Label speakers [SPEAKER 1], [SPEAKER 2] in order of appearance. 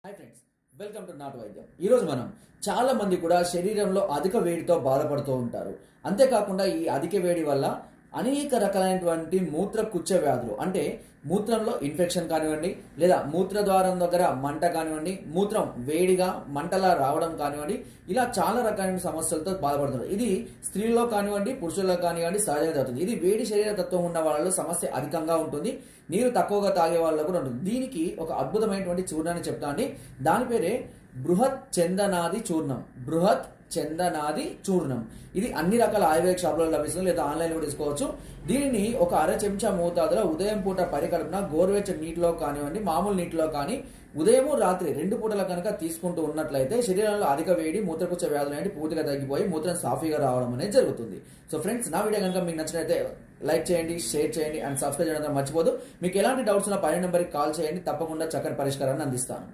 [SPEAKER 1] Hi friends, welcome to నాటు వైద్యం. ఈరోజు మనం చాలా మంది కూడా శరీరంలో అధిక వేడితో బాధపడుతూ ఉంటారు. అంతేకాకుండా ఈ అధిక వేడి వల్ల అనేక రకాలైనటువంటి మూత్ర కుచ్చ వ్యాధులు అంటే మూత్రంలో ఇన్ఫెక్షన్ కానివ్వండి, లేదా మూత్రద్వారం దగ్గర మంట కానివ్వండి, మూత్రం వేడిగా మంటలా రావడం కానివ్వండి, ఇలా చాలా రకాలైన సమస్యలతో బాధపడుతున్నారు. ఇది స్త్రీల్లో కానివ్వండి, పురుషుల్లో కానివ్వండి సహజంగా జరుగుతుంది. ఇది వేడి శరీర తత్వం ఉన్న వాళ్ళలో సమస్య అధికంగా ఉంటుంది. నీరు తక్కువగా తాగే వాళ్ళకు కూడా ఉంటుంది. దీనికి ఒక అద్భుతమైనటువంటి చూర్ణాన్ని చెప్తా అండి. దాని పేరే బృహత్ చందనాది చూర్ణం. బృహత్ చందనాది చూర్ణం. ఇది అన్ని రకాల ఆయుర్వేద షాపులలో లభిస్తుంది, లేదా ఆన్లైన్ కూడా తీసుకోవచ్చు. దీనిని ఒక అర చెంచా మోతాదులో ఉదయం పూట పరికడుపున గోరువెచ్చని నీటిలో కానివ్వండి, మామూలు నీటిలో కానీ ఉదయం రాత్రి 2 పూటల కనుక తీసుకుంటూ ఉన్నట్లయితే శరీరంలో అధిక వేడి మూత్రపుచ్చ వ్యాధులు అనేవి పూర్తిగా తగ్గిపోయి మూత్రం సాఫీగా రావడం అనేది జరుగుతుంది. సో ఫ్రెండ్స్, నా వీడియో కనుక మీకు నచ్చినట్లయితే లైక్ చేయండి, షేర్ చేయండి అండ్ సబ్స్క్రైబ్ చేయడం మర్చిపోదు. మీకు ఎలాంటి డౌట్స్ ఉన్న పైన నెంబర్కి కాల్ చేయండి, తప్పకుండా చక్కని పరిష్కారాన్ని అందిస్తాను.